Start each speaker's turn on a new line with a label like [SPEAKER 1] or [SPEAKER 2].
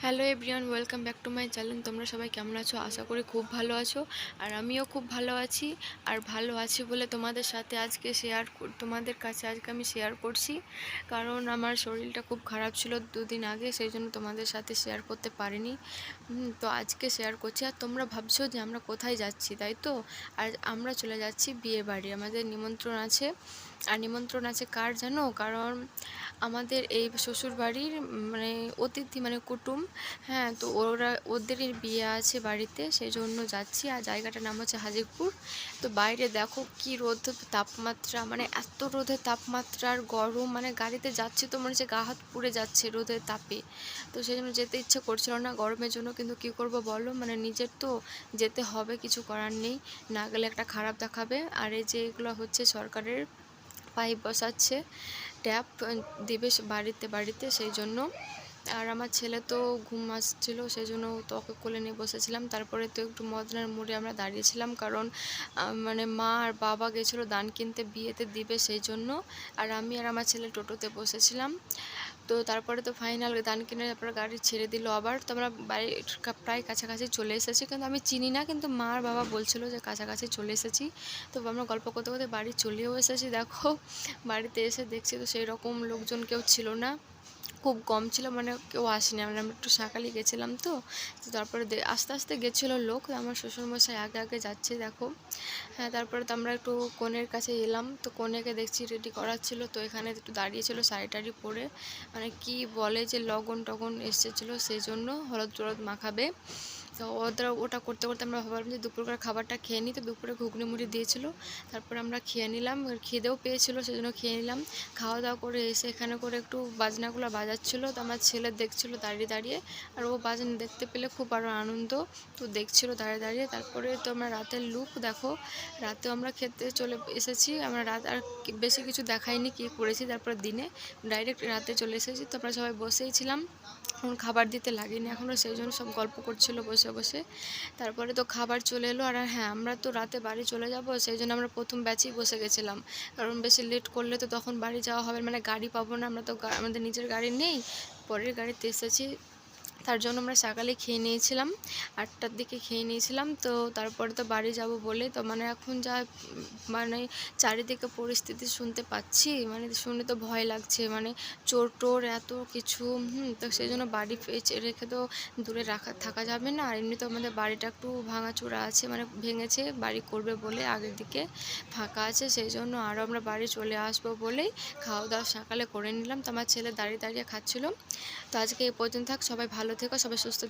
[SPEAKER 1] Hello everyone, welcome back to my channel. তোমরা সবাই কেমন আছো? আশা করি খুব ভালো আছো। আর আমিও খুব ভালো আছি। আর ভালো আছি বলে তোমাদের সাথে আজকে তোমাদের কাছে আজকে আমি শেয়ার করছি। কারণ আমার শরীরটা খুব খারাপ ছিল দুদিন আগে, সেই জন্য তোমাদের সাথে শেয়ার করতে পারিনি। তো আজকে শেয়ার করছি। আর তোমরা ভাবছো যে আমরা কোথায় যাচ্ছি, তাই তো? আর আমরা চলে যাচ্ছি বিয়ে বাড়ি। আমাদের নিমন্ত্রণ আছে। আর নিমন্ত্রণ আছে কার জানো? কারণ আমাদের এই শ্বশুরবাড়ির মানে অতিথি মানে কুটুম। হ্যাঁ, তো ওদেরই বিয়ে আছে বাড়িতে, সেই জন্য যাচ্ছি। আর জায়গাটার নাম হচ্ছে হাজিরপুর। তো বাইরে দেখো কি রোদ তাপমাত্রা, মানে এত রোদের তাপমাত্রা আর গরম, মানে গাড়িতে যাচ্ছি তো মনে হচ্ছে গা হাত পুড়ে যাচ্ছে রোদের তাপে। তো সেই জন্য যেতে ইচ্ছে করছিল না গরমের জন্য, কিন্তু কি করব বলো, মানে নিজের তো যেতে হবে, কিছু করার নেই। না গেলে একটা খারাপ দেখাবে। আর এই যে এগুলো হচ্ছে সরকারের পাইপ বসাচ্ছে, ট্যাপ দিবে বাড়িতে বাড়িতে, সেই জন্য। আর আমার ছেলে তো ঘুম আসছিল, সেই জন্য তো ওকে কোলে নিয়ে বসেছিলাম। তারপরে তো একটু মদনার মোড়ে আমরা দাঁড়িয়েছিলাম, কারণ মানে মা আর বাবা গেছিলো দান কিনতে, বিয়েতে দিবে, সেই জন্য। আর আমি আর আমার ছেলে টোটোতে বসেছিলাম। তো তারপরে তো ফাইনাল দান কিনে তারপরে গাড়ি ছেড়ে দিল আবার। তো আমরা বাড়ির প্রায় কাছাকাছি চলে এসেছি, কিন্তু আমি চিনি না, কিন্তু মা আর বাবা বলছিল যে কাছাকাছি চলে এসেছি। তো আমরা গল্প করতে করতে বাড়ি চলেও এসেছি। দেখো বাড়িতে এসে দেখছি তো সেই রকম লোকজন কেউ ছিল না, খুব কম ছিল, মানে কেউ আসেনি। আমরা একটু সকালে গেছিলাম তো। তো তারপরে আস্তে আস্তে গেছিলো লোক। আমার শ্বশুরমশাই আগে আগে যাচ্ছে দেখো। হ্যাঁ, তারপরে তো আমরা একটু কনের কাছে এলাম। তো কনেকে দেখছি রেডি করাচ্ছিল, তো এখানে একটু দাঁড়িয়েছিল শাড়ি টাড়ি পরে, মানে কি বলে যে লগন টগন এসেছিলো, সেই জন্য হলুদ টলদ মাখাবে। তো ওটা করতে করতে আমরা ভাবলাম যে দুপুর করে খাবারটা খেয়ে নিই। তো দুপুরে ঘুগনি মুড়ি দিয়েছিল, তারপরে আমরা খেয়ে নিলাম। খিদেও পেয়েছিলো, সেই জন্য খেয়ে নিলাম। খাওয়া দাওয়া করে এসে এখানে করে একটু বাজনাগুলো বাজাচ্ছিলো, তো আমার ছেলে দেখছিলো দাঁড়িয়ে দাঁড়িয়ে। আর ও বাজনা দেখতে পেলে খুব আরও আনন্দ, তো দেখছিলো দাঁড়িয়ে দাঁড়িয়ে। তারপরে তো আমরা রাতের লুক দেখো, রাতেও আমরা খেতে চলে এসেছি। আমরা রাত আর বেশি কিছু দেখাইনি কী করেছি, তারপরে দিনে ডাইরেক্ট রাতে চলে এসেছি। তো আমরা সবাই বসেই ছিলাম, এখন খাবার দিতে লাগেনি এখনও, সেই জন্য সব গল্প করছিল বসে বসে। তারপরে তো খাবার চলে এলো। আর হ্যাঁ, আমরা তো রাতে বাড়ি চলে যাব, সেই জন্য আমরা প্রথম ব্যাচেই বসে গেছিলাম। কারণ বেশি লেট করলে তো তখন বাড়ি যাওয়া হবে, মানে গাড়ি পাবো না। আমরা তো আমাদের নিজের গাড়ি নেই, পরের গাড়িতে এসেছি। তার জন্য আমরা সকালে খেয়ে নিয়েছিলাম, 8টার দিকে খেয়ে নিয়েছিলাম। তো তারপরে তো বাড়ি যাব বলে, তো মানে এখন যা মানে চারিদিকে পরিস্থিতি শুনতে পাচ্ছি, মানে শুনে তো ভয় লাগছে, মানে চোর টোর এত কিছু। তো সেই জন্য বাড়ি রেখে তো দূরে থাকা যাবে না। আর এমনি তো আমাদের বাড়িটা একটু ভাঙাচোরা আছে, মানে ভেঙেছে, বাড়ি করবে বলে আগের দিকে ফাঁকা আছে, সেই জন্য আরও আমরা বাড়ি চলে আসবো বলেই খাওয়া দাওয়া সকালে করে নিলাম। তো আমার ছেলে দাঁড়িয়ে দাঁড়িয়ে খাচ্ছিল। তো আজকে এই পর্যন্ত থাক, সবাই ভালো থেকো, সবাই সুস্থ